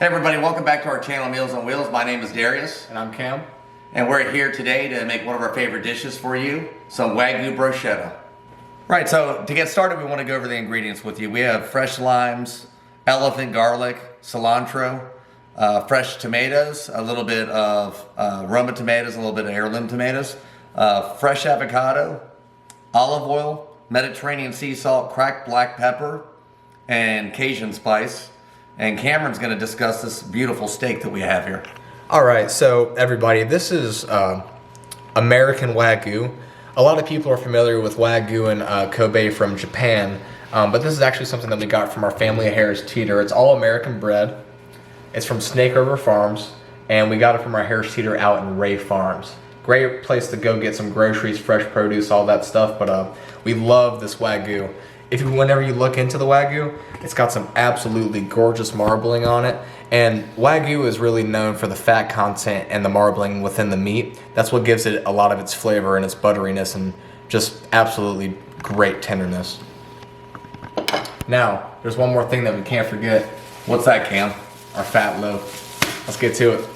Hey everybody, welcome back to our channel Meals on Wheels. My name is Darius. And I'm Cam. And we're here today to make one of our favorite dishes for you, some Wagyu Bruschetta. Right, so to get started, we want to go over the ingredients with you. We have fresh limes, elephant garlic, cilantro, fresh tomatoes, a little bit of Roma tomatoes, a little bit of heirloom tomatoes, fresh avocado, olive oil, Mediterranean sea salt, cracked black pepper, and Cajun spice. And Cameron's going to discuss this beautiful steak that we have here. All right, so everybody, this is American Wagyu. A lot of people are familiar with Wagyu and Kobe from Japan, but this is actually something that we got from our family of Harris Teeter. It's all American bred. It's from Snake River Farms, and we got it from our Harris Teeter out in Ray Farms. Great place to go get some groceries, fresh produce, all that stuff, but we love this Wagyu. Whenever you look into the Wagyu, it's got some absolutely gorgeous marbling on it. And Wagyu is really known for the fat content and the marbling within the meat. That's what gives it a lot of its flavor and its butteriness and just absolutely great tenderness. Now, there's one more thing that we can't forget. What's that, Cam? Our fat loaf. Let's get to it.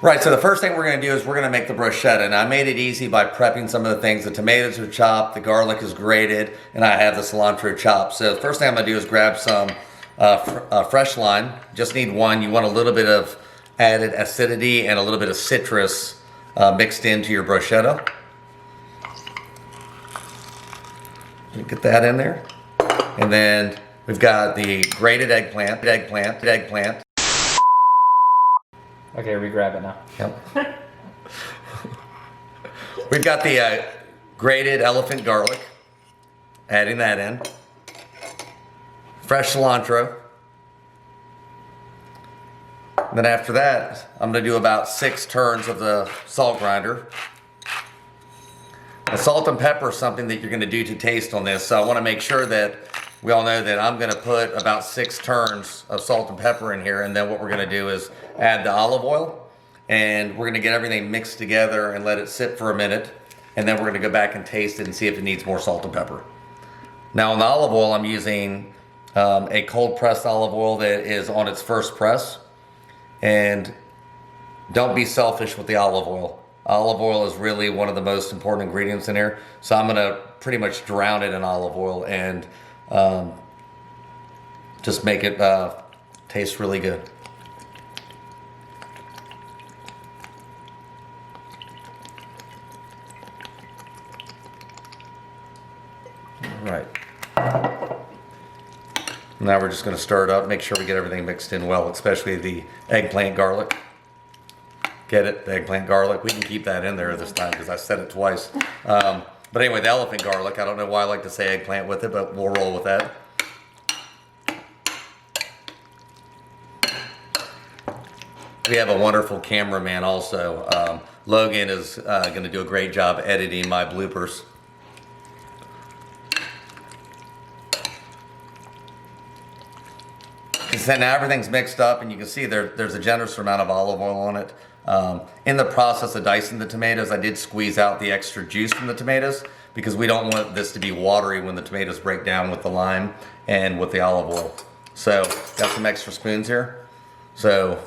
Right, so the first thing we're going to do is we're going to make the bruschetta. And I made it easy by prepping some of the things. The tomatoes are chopped, the garlic is grated, and I have the cilantro chopped. So the first thing I'm going to do is grab some fresh lime. Just need one. You want a little bit of added acidity and a little bit of citrus mixed into your bruschetta. Get that in there. And then we've got the grated eggplant. Okay, re-grab it now. Yep. We've got the grated elephant garlic. Adding that in. Fresh cilantro. And then after that, I'm going to do about 6 turns of the salt grinder. The salt and pepper is something that you're going to do to taste on this. So I want to make sure that we all know that I'm going to put about 6 turns of salt and pepper in here. And then what we're going to do is add the olive oil. And we're going to get everything mixed together and let it sit for a minute. And then we're going to go back and taste it and see if it needs more salt and pepper. Now on the olive oil, I'm using a cold pressed olive oil that is on its first press. And don't be selfish with the olive oil. Olive oil is really one of the most important ingredients in here. So I'm going to pretty much drown it in olive oil and just make it taste really good. All right. Now we're just going to stir it up, make sure we get everything mixed in well, especially the eggplant garlic. Get it? The eggplant garlic. We can keep that in there this time because I said it twice. But anyway, the elephant garlic, I don't know why I like to say eggplant with it, but we'll roll with that. We have a wonderful cameraman also. Logan is going to do a great job editing my bloopers. So now everything's mixed up, and you can see there's a generous amount of olive oil on it. In the process of dicing the tomatoes, I did squeeze out the extra juice from the tomatoes because we don't want this to be watery when the tomatoes break down with the lime and with the olive oil. So got some extra spoons here. So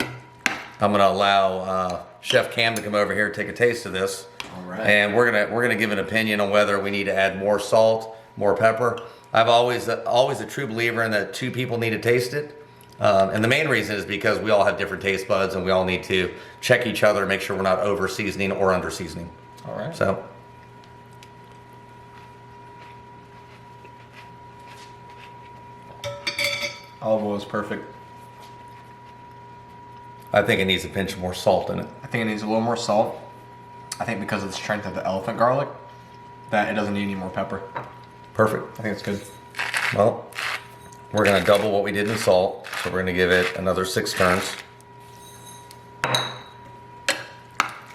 I'm going to allow Chef Cam to come over here and take a taste of this. All right. And we're gonna give an opinion on whether we need to add more salt, more pepper. I'm always a true believer in that 2 people need to taste it. And the main reason is because we all have different taste buds and we all need to check each other to make sure we're not over seasoning or under seasoning. All right. So. Olive oil is perfect. I think it needs a pinch more salt in it. I think it needs a little more salt. I think because of the strength of the elephant garlic, that it doesn't need any more pepper. Perfect. I think it's good. Well, we're going to double what we did in salt. So we're going to give it another 6 turns.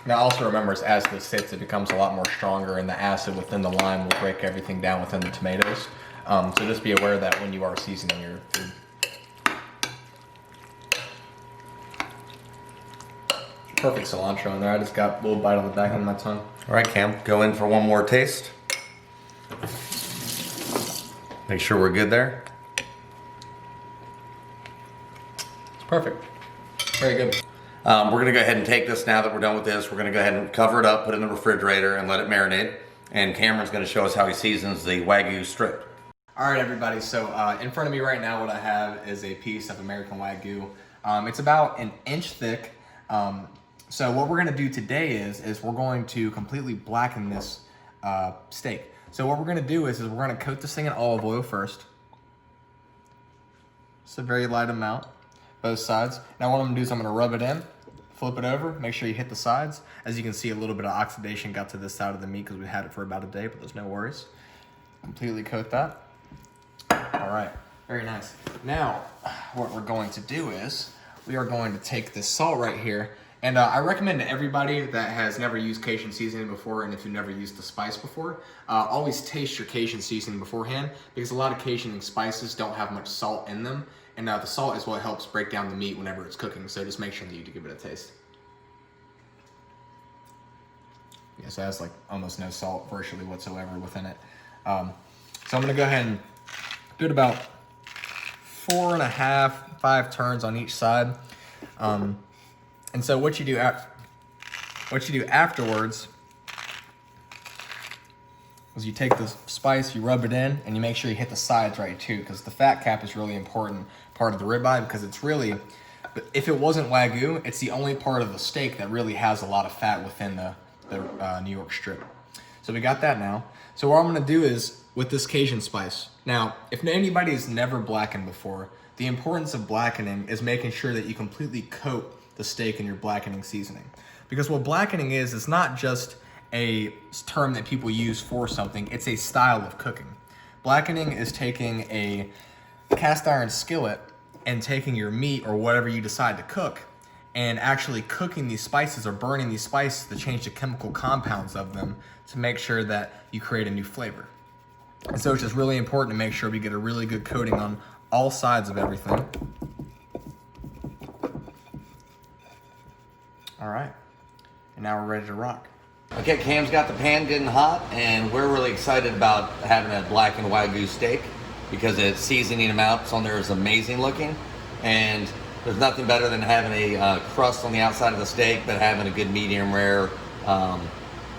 Now also remember, as this sits, it becomes a lot more stronger, and the acid within the lime will break everything down within the tomatoes. So just be aware of that when you are seasoning your food. Perfect cilantro in there. I just got a little bite on the back of my tongue. All right, Cam, go in for one more taste. Make sure we're good there. Perfect. Very good. We're gonna go ahead and take this now that we're done with this. We're gonna go ahead and cover it up, put it in the refrigerator, and let it marinate. And Cameron's gonna show us how he seasons the Wagyu strip. All right, everybody. So in front of me right now, what I have is a piece of American Wagyu. It's about an inch thick. So what we're gonna do today is we're going to completely blacken this steak. So what we're gonna do is we're gonna coat this thing in olive oil first. It's a very light amount, both sides. Now what I'm gonna do is I'm gonna rub it in, flip it over, make sure you hit the sides. As you can see, a little bit of oxidation got to this side of the meat because we had it for about a day, but there's no worries. Completely coat that. All right, very nice. Now, what we're going to do is we are going to take this salt right here, and I recommend to everybody that has never used Cajun seasoning before, and if you've never used the spice before, always taste your Cajun seasoning beforehand, because a lot of Cajun spices don't have much salt in them, and the salt is what helps break down the meat whenever it's cooking, so just make sure that you do give it a taste. Yeah, so it has like almost no salt virtually whatsoever within it. So I'm gonna go ahead and do it about 4.5, 5 turns on each side. And so what you do afterwards is you take the spice, you rub it in, and you make sure you hit the sides right too, because the fat cap is really important part of the ribeye, because it's really, if it wasn't Wagyu, it's the only part of the steak that really has a lot of fat within the New York strip. So we got that now. So what I'm gonna do is, with this Cajun spice. Now, if anybody has never blackened before, the importance of blackening is making sure that you completely coat the steak in your blackening seasoning. Because what blackening is, it's not just a term that people use for something, it's a style of cooking. Blackening is taking a cast iron skillet and taking your meat or whatever you decide to cook and actually cooking these spices or burning these spices to change the chemical compounds of them to make sure that you create a new flavor. And so it's just really important to make sure we get a really good coating on all sides of everything. All right, and now we're ready to rock. Okay, Cam's got the pan getting hot, and we're really excited about having a blackened Wagyu steak because its seasoning amounts on there is amazing looking, and there's nothing better than having a crust on the outside of the steak, but having a good medium rare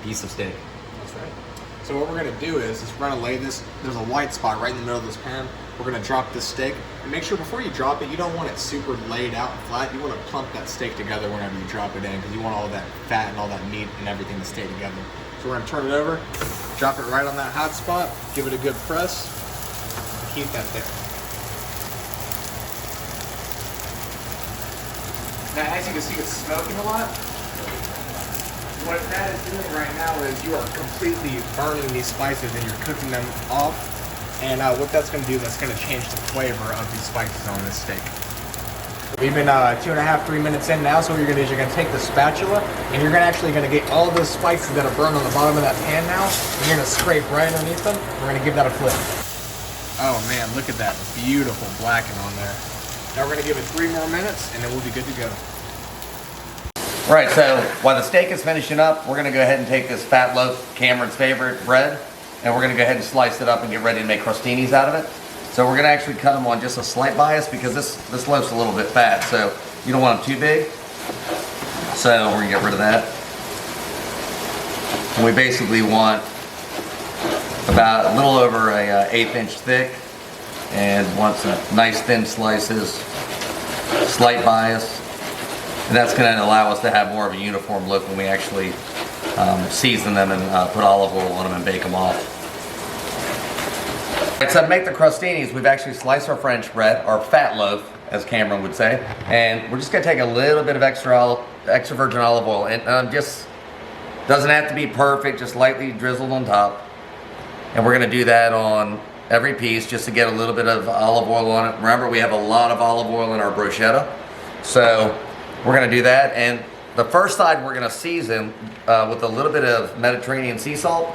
piece of steak. That's right. So what we're gonna do is we're gonna lay this, there's a white spot right in the middle of this pan. We're gonna drop this steak, and make sure before you drop it, you don't want it super laid out and flat. You wanna plump that steak together whenever you drop it in, because you want all that fat and all that meat and everything to stay together. So we're gonna turn it over, drop it right on that hot spot, give it a good press, and keep that there. Now, as you can see, it's smoking a lot. What that is doing right now is you are completely burning these spices and you're cooking them off. And what that's going to do, that's going to change the flavor of these spices on this steak. We've been 2.5, 3 minutes in now, so what you're going to do is you're going to take the spatula and you're actually going to get all those spices that are burned on the bottom of that pan now, and you're going to scrape right underneath them. We're going to give that a flip. Oh man, look at that beautiful blacking on there. Now we're going to give it 3 more minutes and then we'll be good to go. All right, so while the steak is finishing up, we're gonna go ahead and take this fat loaf, Cameron's favorite bread, and we're gonna go ahead and slice it up and get ready to make crostinis out of it. So we're gonna actually cut them on just a slight bias because this loaf's a little bit fat, so you don't want them too big. So we're gonna get rid of that. And we basically want about a little over a 1/8 inch thick, and want some nice thin slices, slight bias. And that's going to allow us to have more of a uniform look when we actually season them and put olive oil on them and bake them off. All right, so to make the crostinis, we've actually sliced our French bread, our fat loaf, as Cameron would say, and we're just going to take a little bit of extra virgin olive oil, and just doesn't have to be perfect, just lightly drizzled on top. And we're going to do that on every piece just to get a little bit of olive oil on it. Remember, we have a lot of olive oil in our bruschetta, so we're going to do that. And the first side we're going to season with a little bit of Mediterranean sea salt.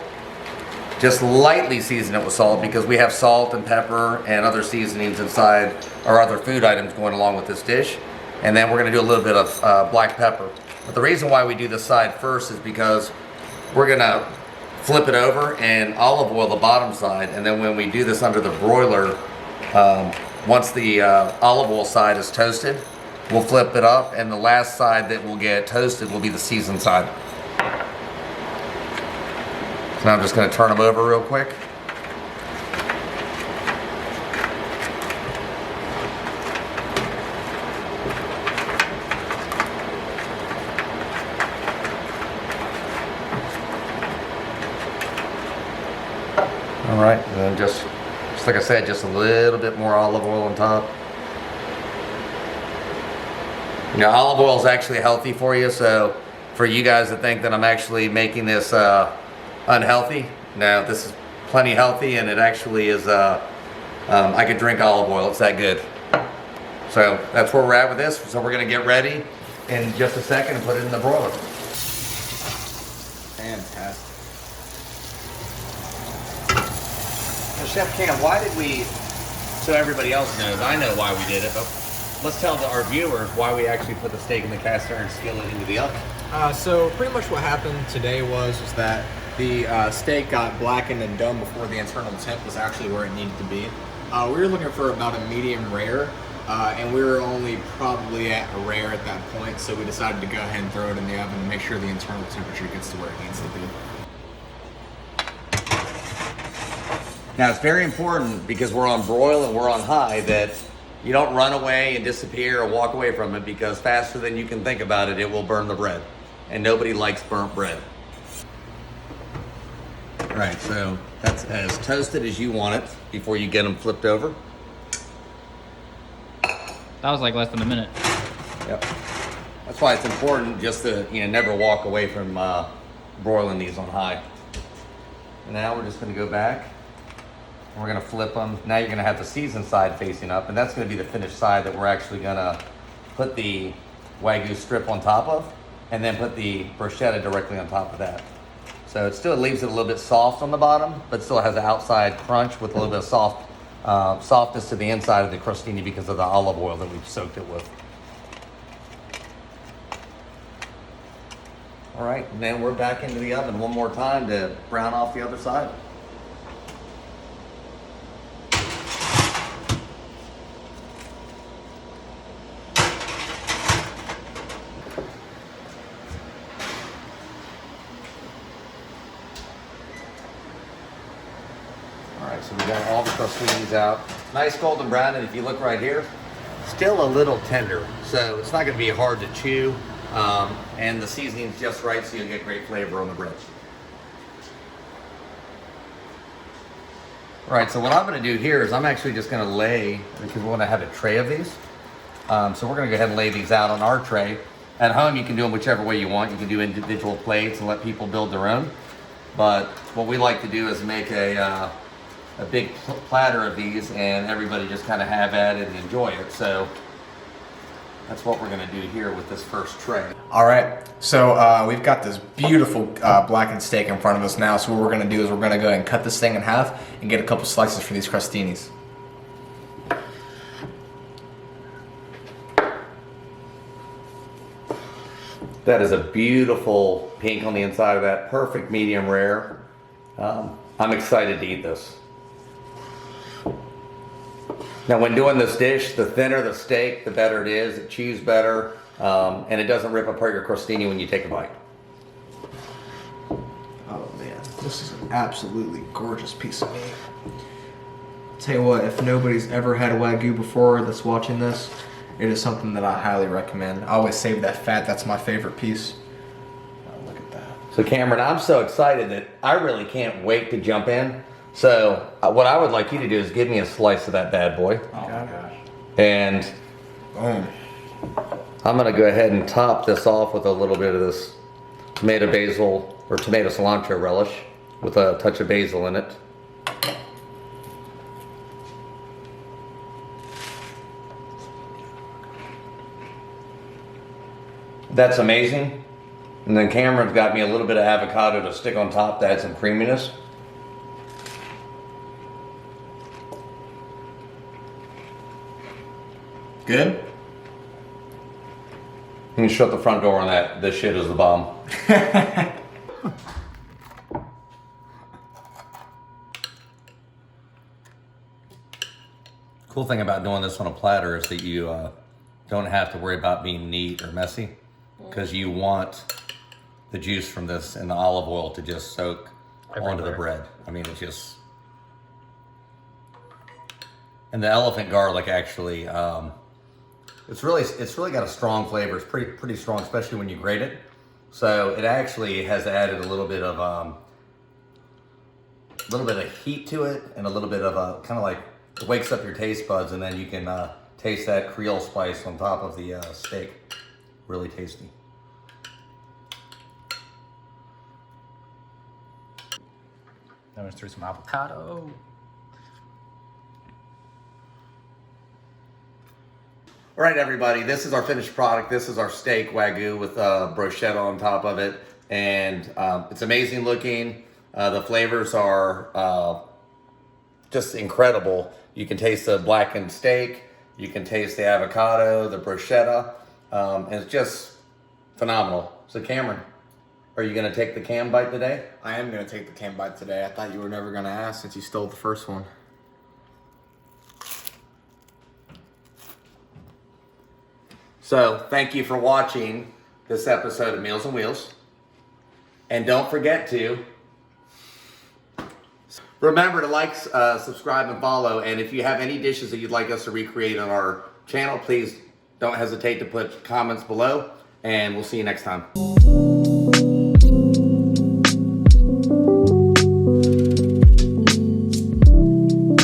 Just lightly season it with salt because we have salt and pepper and other seasonings inside our other food items going along with this dish. And then we're going to do a little bit of black pepper. But the reason why we do this side first is because we're going to flip it over and olive oil the bottom side. And then when we do this under the broiler, once the olive oil side is toasted, we'll flip it up, and the last side that will get toasted will be the seasoned side. So now I'm just going to turn them over real quick. All right, and then just like I said, just a little bit more olive oil on top. You know, olive oil is actually healthy for you, so for you guys that think that I'm actually making this unhealthy, no, this is plenty healthy, and it actually is, I could drink olive oil, it's that good. So that's where we're at with this. So we're gonna get ready in just a second and put it in the broiler. Fantastic. Now, Chef Cam, why did we, so everybody else knows, I know why we did it, but let's tell our viewers why we actually put the steak in the cast iron skillet into the oven. So pretty much what happened today was that the steak got blackened and done before the internal temp was actually where it needed to be. We were looking for about a medium rare, and we were only probably at a rare at that point, so we decided to go ahead and throw it in the oven to make sure the internal temperature gets to where it needs to be. Now it's very important, because we're on broil and we're on high, that you don't run away and disappear or walk away from it, because faster than you can think about it, it will burn the bread. And nobody likes burnt bread. All right, so that's as toasted as you want it before you get them flipped over. That was like less than a minute. Yep. That's why it's important just to, you know, never walk away from broiling these on high. And now we're just gonna go back. We're gonna flip them. Now you're gonna have the seasoned side facing up, and that's gonna be the finished side that we're actually gonna put the Wagyu strip on top of, and then put the bruschetta directly on top of that. So it still leaves it a little bit soft on the bottom, but still has an outside crunch with a little bit of softness to the inside of the crostini because of the olive oil that we've soaked it with. All right, and then we're back into the oven one more time to brown off the other side. So we got all the crostinis out. Nice golden brown, and if you look right here, still a little tender. So it's not gonna be hard to chew, and the seasoning's just right, so you'll get great flavor on the bread. All right, so what I'm gonna do here is I'm actually just gonna lay, because we're gonna have a tray of these. So we're gonna go ahead and lay these out on our tray. At home, you can do them whichever way you want. You can do individual plates and let people build their own. But what we like to do is make a big platter of these, and everybody just kind of have at it and enjoy it. So that's what we're gonna do here with this first tray. All right, so we've got this beautiful blackened steak in front of us now. So what we're gonna do is we're gonna go ahead and cut this thing in half and get a couple slices for these crostinis. That is a beautiful pink on the inside of that, perfect medium rare. I'm excited to eat this. Now when doing this dish, the thinner the steak, the better it is. It chews better, and it doesn't rip apart your crostini when you take a bite. Oh man, this is an absolutely gorgeous piece of meat. Tell you what, if nobody's ever had a Wagyu before that's watching this, it is something that I highly recommend. I always save that fat, that's my favorite piece. Oh, look at that. So Cameron, I'm so excited that I really can't wait to jump in. So what I would like you to do is give me a slice of that bad boy. Oh my gosh. And Boom. I'm gonna go ahead and top this off with a little bit of this tomato basil, or tomato cilantro relish with a touch of basil in it. That's amazing. And then Cameron's got me a little bit of avocado to stick on top to add some creaminess. Good? You can shut the front door on that. This shit is the bomb. Cool thing about doing this on a platter is that you don't have to worry about being neat or messy, because you want the juice from this and the olive oil to just soak onto the bread. I mean, it's just... And the elephant garlic actually, it's really got a strong flavor. It's pretty strong, especially when you grate it. So it actually has added a little bit of heat to it, and a little bit of a kind of like it wakes up your taste buds, and then you can taste that Creole spice on top of the steak. Really tasty. Then we threw some avocado. All right, everybody, this is our finished product. This is our steak Wagyu with bruschetta on top of it. And it's amazing looking. The flavors are just incredible. You can taste the blackened steak. You can taste the avocado, the bruschetta. And it's just phenomenal. So Cameron, are you gonna take the cam bite today? I am gonna take the cam bite today. I thought you were never gonna ask since you stole the first one. So thank you for watching this episode of Meals on Wheels. And don't forget to remember to like, subscribe, and follow. And if you have any dishes that you'd like us to recreate on our channel, please don't hesitate to put comments below. And we'll see you next time.